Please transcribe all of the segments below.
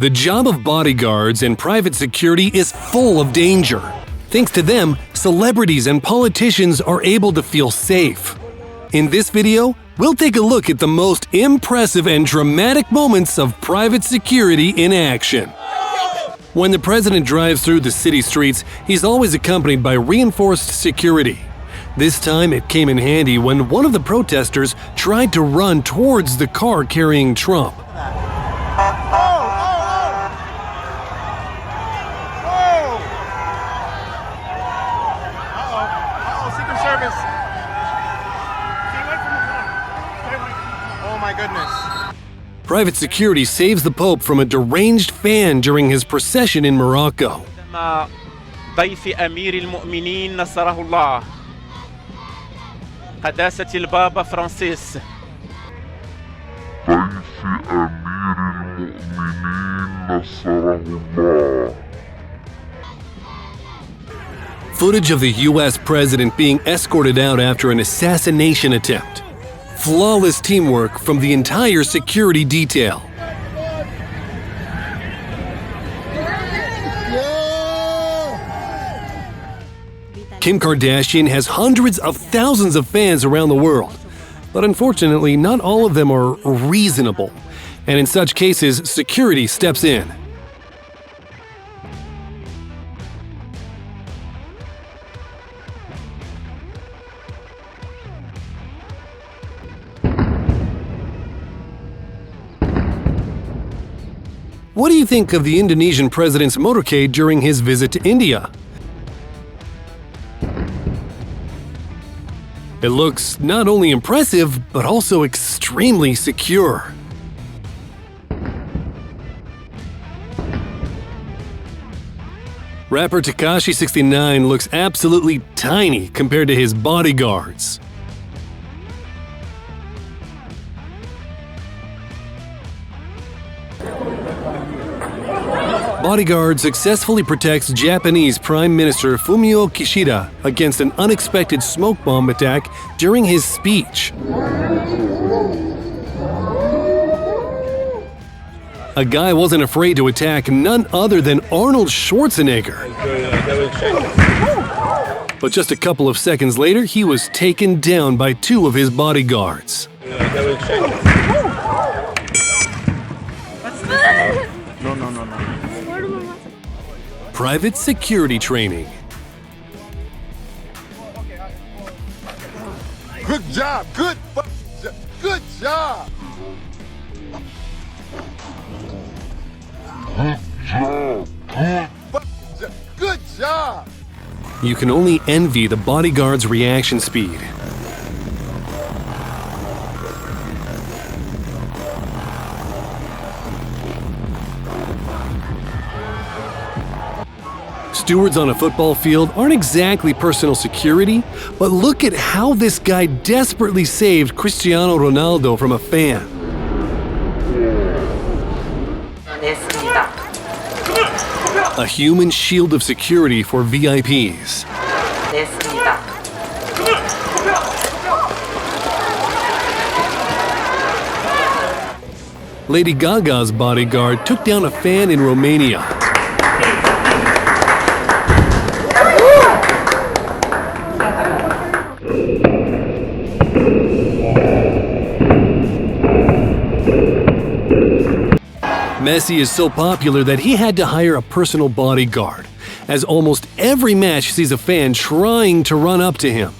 The job of bodyguards and private security is full of danger. Thanks to them, celebrities and politicians are able to feel safe. In this video, we'll take a look at the most impressive and dramatic moments of private security in action. When the president drives through the city streets, he's always accompanied by reinforced security. This time it came in handy when one of the protesters tried to run towards the car carrying Trump. Private security saves the Pope from a deranged fan during his procession in Morocco. ضيف أمير المؤمنين نصره الله قداسة البابا فرانسيس. ضيف أمير المؤمنين نصره الله. Footage of the U.S. president being escorted out after an assassination attempt. Flawless teamwork from the entire security detail. Kim Kardashian has hundreds of thousands of fans around the world, but unfortunately not all of them are reasonable, and in such cases security steps in. What do you think of the Indonesian president's motorcade during his visit to India? It looks not only impressive, but also extremely secure. Rapper Tekashi 69 looks absolutely tiny compared to his bodyguards. Bodyguard successfully protects Japanese Prime Minister Fumio Kishida against an unexpected smoke bomb attack during his speech. A guy wasn't afraid to attack none other than Arnold Schwarzenegger. But just a couple of seconds later, he was taken down by two of his bodyguards. No. Private security training. Good job, good job. Good job. You can only envy the bodyguard's reaction speed. Stewards on a football field aren't exactly personal security, but look at how this guy desperately saved Cristiano Ronaldo from a fan. A human shield of security for VIPs. Lady Gaga's bodyguard took down a fan in Romania. Messi is so popular that he had to hire a personal bodyguard, as almost every match sees a fan trying to run up to him.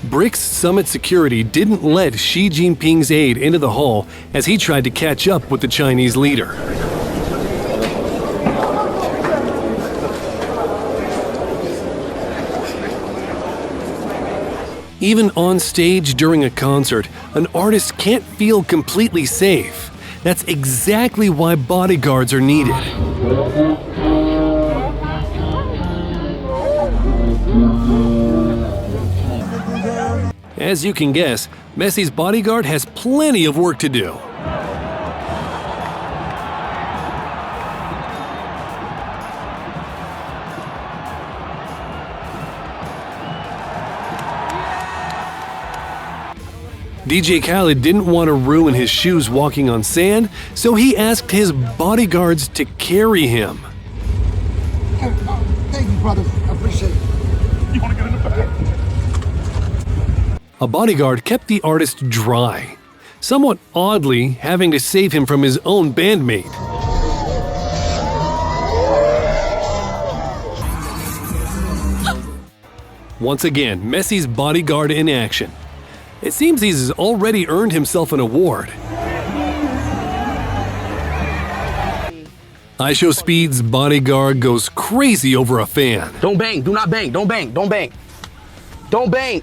BRICS Summit Security didn't let Xi Jinping's aide into the hall as he tried to catch up with the Chinese leader. Even on stage during a concert, an artist can't feel completely safe. That's exactly why bodyguards are needed. As you can guess, Messi's bodyguard has plenty of work to do. DJ Khaled didn't want to ruin his shoes walking on sand, so he asked his bodyguards to carry him. Thank you, brother. I appreciate it. You want to get in the back? A bodyguard kept the artist dry, somewhat oddly having to save him from his own bandmate. Once again, Messi's bodyguard in action. It seems he's already earned himself an award. IShowSpeed's Speed's bodyguard goes crazy over a fan. Don't bang, do not bang, don't bang, don't bang. Don't bang.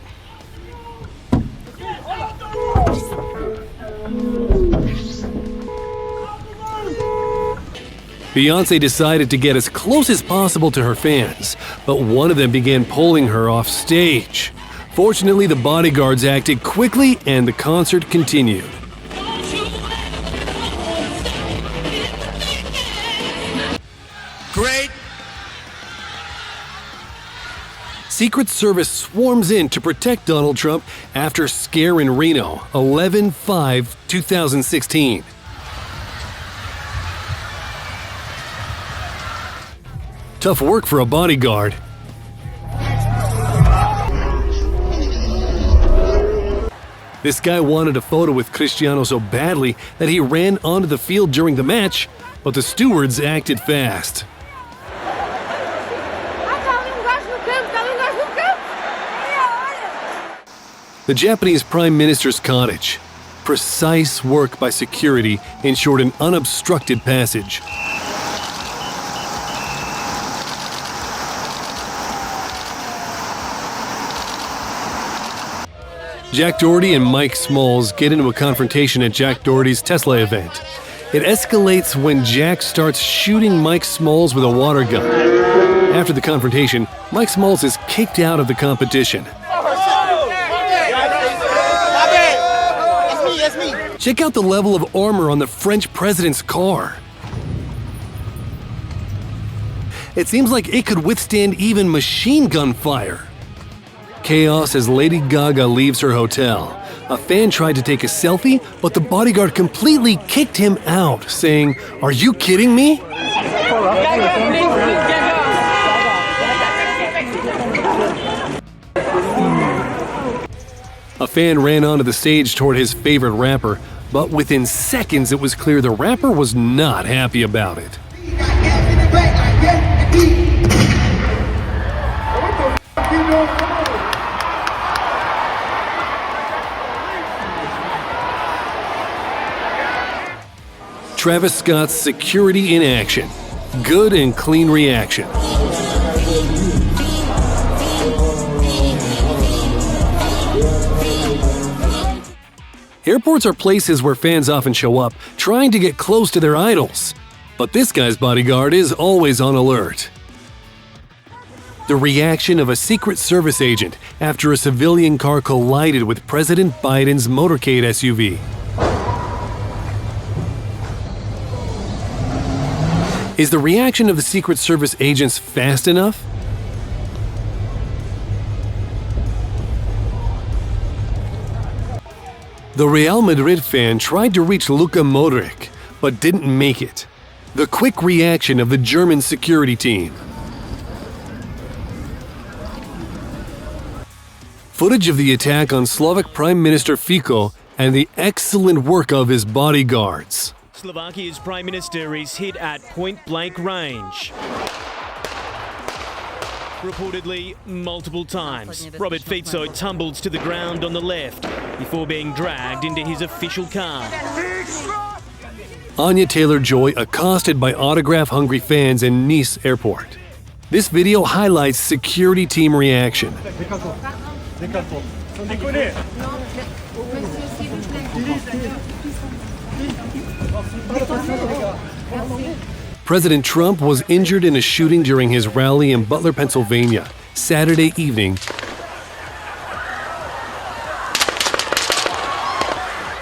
Beyoncé decided to get as close as possible to her fans, but one of them began pulling her off stage. Fortunately, the bodyguards acted quickly and the concert continued. Great. Secret Service swarms in to protect Donald Trump after scare in Reno, 11/5/2016. Tough work for a bodyguard. This guy wanted a photo with Cristiano so badly that he ran onto the field during the match, but the stewards acted fast. The Japanese Prime Minister's cottage. Precise work by security ensured an unobstructed passage. Jack Doherty and Mike Smalls get into a confrontation at Jack Doherty's Tesla event. It escalates when Jack starts shooting Mike Smalls with a water gun. After the confrontation, Mike Smalls is kicked out of the competition. Check out the level of armor on the French president's car. It seems like it could withstand even machine gun fire. Chaos as Lady Gaga leaves her hotel. A fan tried to take a selfie, but the bodyguard completely kicked him out, saying, "Are you kidding me?" A fan ran onto the stage toward his favorite rapper, but within seconds it was clear the rapper was not happy about it. Travis Scott's security in action. Good and clean reaction. Airports are places where fans often show up, trying to get close to their idols. But this guy's bodyguard is always on alert. The reaction of a Secret Service agent after a civilian car collided with President Biden's motorcade SUV. Is the reaction of the Secret Service agents fast enough? The Real Madrid fan tried to reach Luka Modric, but didn't make it. The quick reaction of the German security team. Footage of the attack on Slovak Prime Minister Fico and the excellent work of his bodyguards. Slovakia's Prime Minister is hit at point-blank range. Reportedly, multiple times. Robert Fico tumbles to the ground on the left before being dragged into his official car. Anya Taylor-Joy accosted by autograph-hungry fans in Nice airport. This video highlights security team reaction. President Trump was injured in a shooting during his rally in Butler, Pennsylvania, Saturday evening.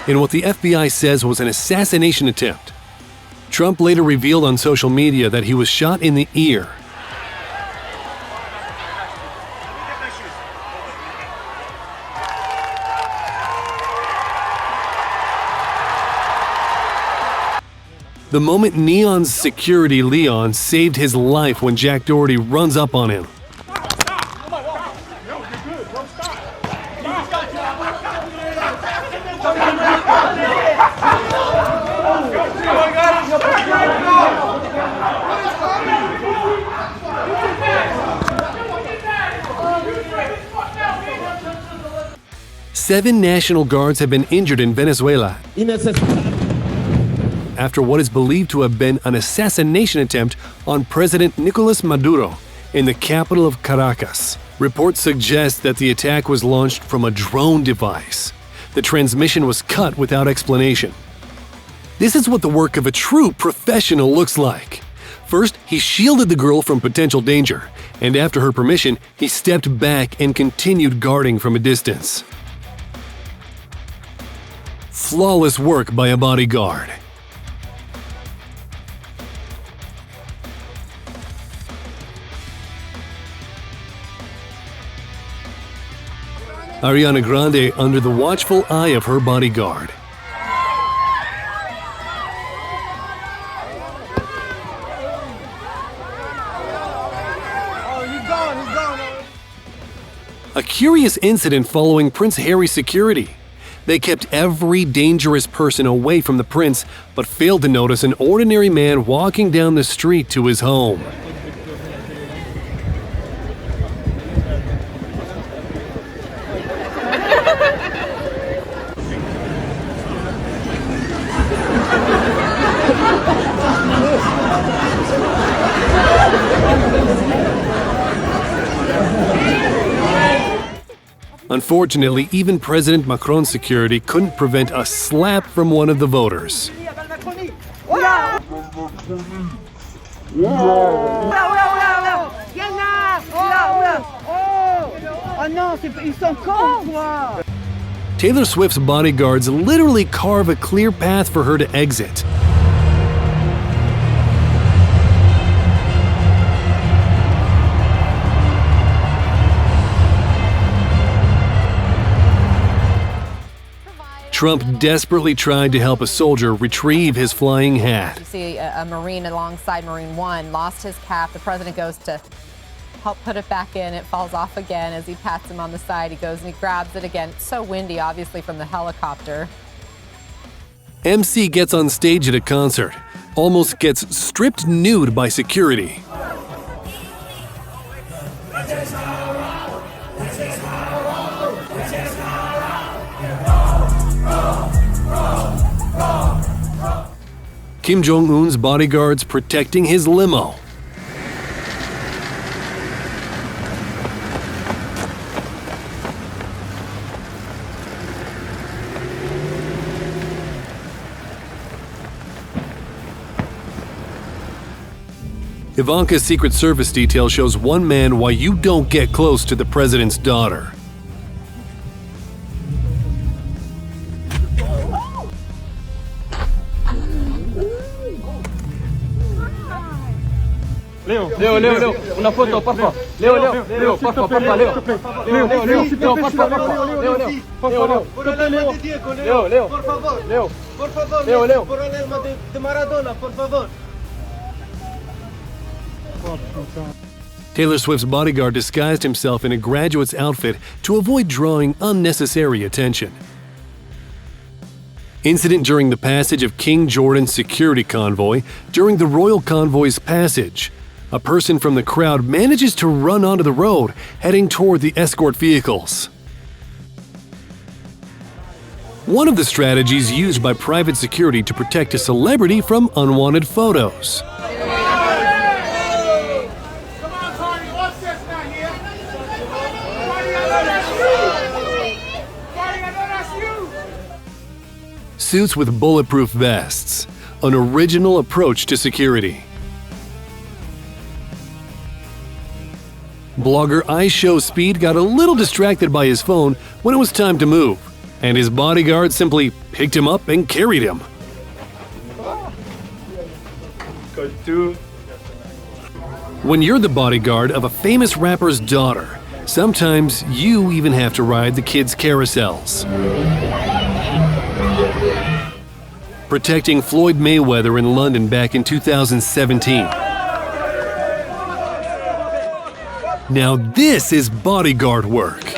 In what the FBI says was an assassination attempt. Trump later revealed on social media that he was shot in the ear. The moment Neon's security Leon saved his life when Jack Doherty runs up on him. Seven National Guards have been injured in Venezuela after what is believed to have been an assassination attempt on President Nicolás Maduro in the capital of Caracas. Reports suggest that the attack was launched from a drone device. The transmission was cut without explanation. This is what the work of a true professional looks like. First, he shielded the girl from potential danger, and after her permission, he stepped back and continued guarding from a distance. Flawless work by a bodyguard. Ariana Grande under the watchful eye of her bodyguard. A curious incident following Prince Harry's security. They kept every dangerous person away from the prince, but failed to notice an ordinary man walking down the street to his home. Unfortunately, even President Macron's security couldn't prevent a slap from one of the voters. Taylor Swift's bodyguards literally carve a clear path for her to exit. Trump desperately tried to help a soldier retrieve his flying hat. You see a Marine alongside Marine One lost his cap. The president goes to help put it back in. It falls off again as he pats him on the side. He goes and he grabs it again. It's so windy, obviously, from the helicopter. MC gets on stage at a concert, almost gets stripped nude by security. Kim Jong-un's bodyguards protecting his limo. Ivanka's Secret Service detail shows one man why you don't get close to the president's daughter. Leo, una foto, porfa. Leo, porfa, Leo. Leo, porfa, Leo. Leo, por favor. Leo. Por el alma de Maradona, por favor. Taylor Swift's bodyguard disguised himself in a graduate's outfit to avoid drawing unnecessary attention. Incident during the passage of King Jordan's security convoy. During the royal convoy's passage, a person from the crowd manages to run onto the road, heading toward the escort vehicles. One of the strategies used by private security to protect a celebrity from unwanted photos. Suits with bulletproof vests, an original approach to security. Blogger iShowSpeed got a little distracted by his phone when it was time to move, and his bodyguard simply picked him up and carried him. When you're the bodyguard of a famous rapper's daughter, sometimes you even have to ride the kids' carousels. protecting Floyd Mayweather in London back in 2017. Now this is bodyguard work.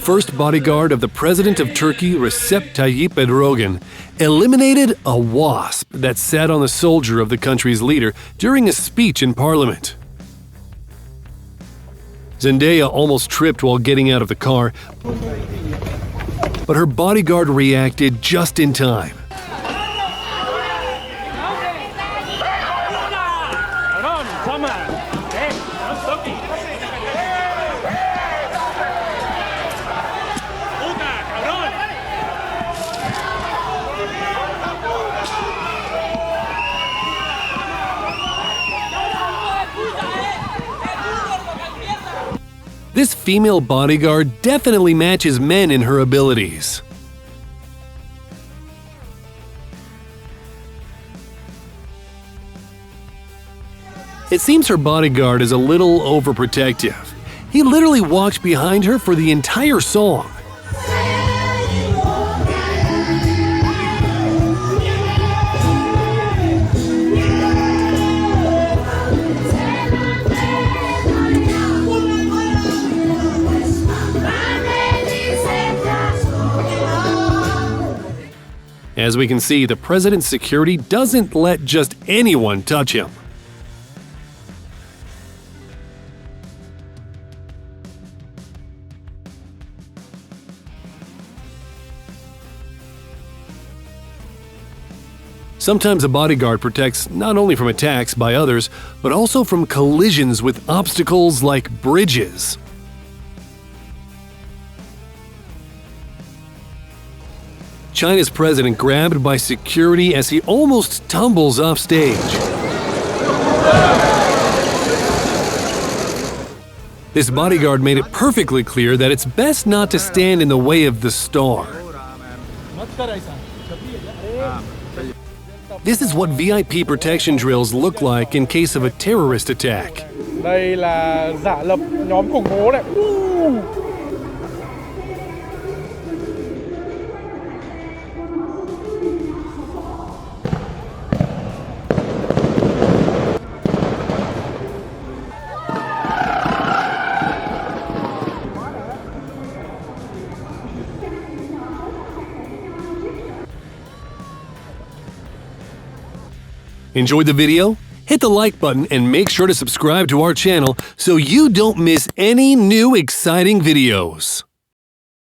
First bodyguard of the President of Turkey, Recep Tayyip Erdogan, eliminated a wasp that sat on the soldier of the country's leader during a speech in parliament. Zendaya almost tripped while getting out of the car, but her bodyguard reacted just in time. This female bodyguard definitely matches men in her abilities. It seems her bodyguard is a little overprotective. He literally walked behind her for the entire song. As we can see, the president's security doesn't let just anyone touch him. Sometimes a bodyguard protects not only from attacks by others, but also from collisions with obstacles like bridges. China's president grabbed by security as he almost tumbles off stage. This bodyguard made it perfectly clear that it's best not to stand in the way of the star. This is what VIP protection drills look like in case of a terrorist attack. Đây là giả lập nhóm khủng bố đấy. Enjoyed the video? Hit the like button and make sure to subscribe to our channel so you don't miss any new exciting videos.